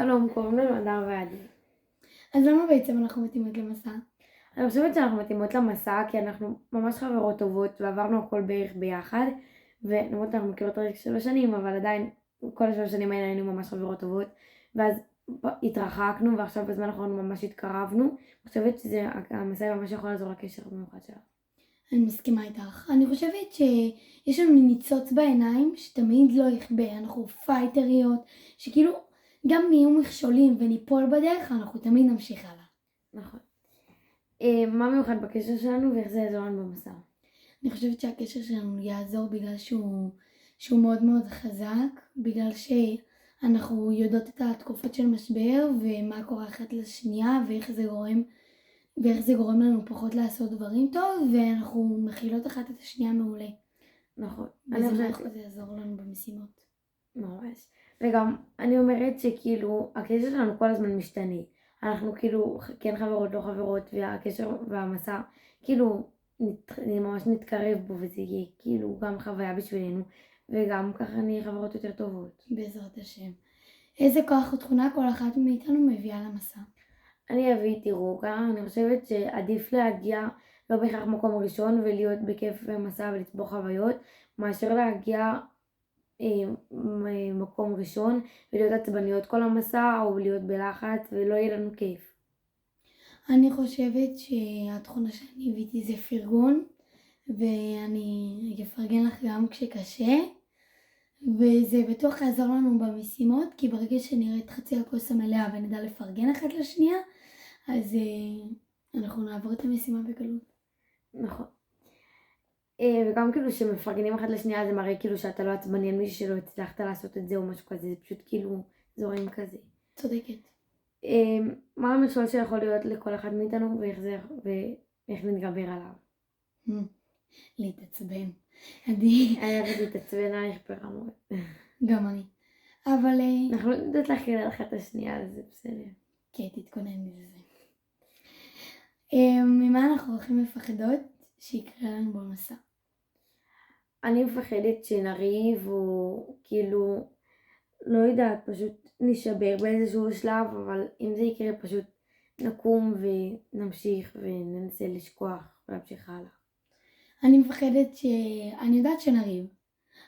שלום, קוראים לנו הדר ועדי. אז למה בעצם אנחנו מתאימות למסע? אני חושבת שאנחנו מתאימות למסע כי אנחנו ממש חברות טובות ועברנו הכל בערך ביחד, ולמרות שאנחנו מכירות רק 3 שנים, אבל עדיין כל 3 שנים האלה היינו ממש חברות טובות, ואז התרחקנו ועכשיו בזמן האחרון ממש התקרבנו. אני חושבת שהמסע ממש יכול לעזור לקשר במיוחד שלנו. אני מסכימה איתך. אני חושבת שיש לנו ניצוץ בעיניים שתמיד לא יכבה. אנחנו פייטריות, שכאילו גם אם יהיו מכשולים וניפול בדרך, אנחנו תמיד נמשיך הלאה. נכון. מה מיוחד בקשר שלנו ואיך זה יעזור לנו במסע? אני חושבת שהקשר שלנו יעזור בגלל שהוא מאוד מאוד חזק, בגלל שאנחנו יודעות את התקופות של משבר ומה קורה אחת לשנייה ואיך זה גורם לנו פחות לעשות דברים טוב, ואנחנו מכילות אחת את השנייה מעולה. נכון. וזה יעזור לנו במשימות. ממש. וגם אני אומרת שכאילו הקשר שלנו כל הזמן משתנה. אנחנו כאילו כן חברות לא חברות, והקשר והמסע כאילו ממש נתקרב בו, וזה יהיה כאילו גם חוויה בשבילנו, וגם ככה נהיה חברות יותר טובות. בעזרת השם. איזה כוח או תכונה כל אחת מאיתנו מביאה למסע? אני אביא איתי רוגע. אני חושבת שעדיף להגיע לא בהכרח מקום ראשון ולהיות בכיף במסע ולצבור חוויות, מאשר להגיע מקום ראשון ולהיות עצבניות כל המסע, או להיות בלחץ ולא יהיה לנו כיף. אני חושבת שהתכונה שאני הבאתי זה פרגון, ואני אפרגן לך גם כשקשה, וזה בטוח יעזור לנו במשימות, כי ברגע שנראה את חצי הכוס המלאה ונדע לפרגן אחת לשנייה, אז אנחנו נעבור את המשימה בקלות. נכון. וגם כאילו שמפרגנים אחד לשנייה זה מראה כאילו שאתה לא עצבני על מישהו שלא הצלחת לעשות את זה או משהו כזה, זה פשוט כאילו זורם כזה. צודקת. מה המשול שיכול להיות לכל אחד מאיתנו ואיך נתגבר עליו? להתעצבן. אני אוהבת להתעצבן עליך ברמות. גם אני. אבל אנחנו יודעות להכיר על אחת השנייה, אז זה בסדר. כן, תתכונן לזה. ממה אנחנו הכי מפחדות שיקרה לנו במסע? אני מפחדת שנריב או כאילו לא יודעת, פשוט נשבר באיזשהו שלב, אבל אם זה יקרה פשוט נקום ונמשיך וננסה לשכוח ולהמשיך הלאה. אני יודעת שנריב.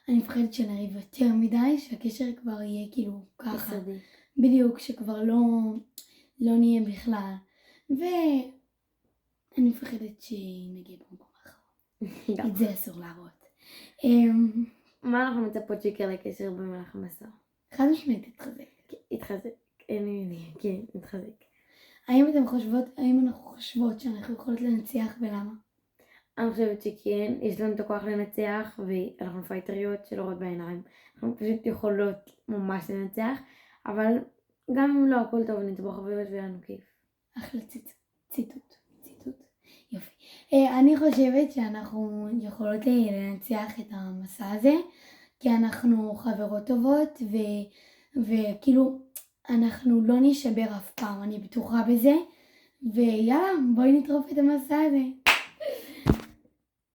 אני מפחדת שנריב יותר מדי, שהקשר כבר יהיה כאילו ככה. יסודי. בדיוק, שכבר לא נהיה בכלל. ואני מפחדת שנגיע במקום אחר. את זה אסור להראות. מה אנחנו מצפות שיקרה לקשר במהלך המסע? חד משמעית תתחזק. יתחזק. כן, יתחזק. האם אנחנו חושבות שאנחנו יכולות לנצח ולמה? אני חושבת שכן, יש לנו את הכוח לנצח, ואנחנו פייטריות שלא רואות בעיניים. אנחנו פשוט יכולות ממש לנצח, אבל גם אם לא הכל טוב, נצבור חוויות ויהיה לנו כיף. אחלה ציטוט. יופי. אני חושבת שאנחנו יכולות לנצח את המסע הזה, כי אנחנו חברות טובות, וכאילו אנחנו לא נשבר אף פעם, אני בטוחה בזה, ויאללה, בואי נטרוף את המסע הזה.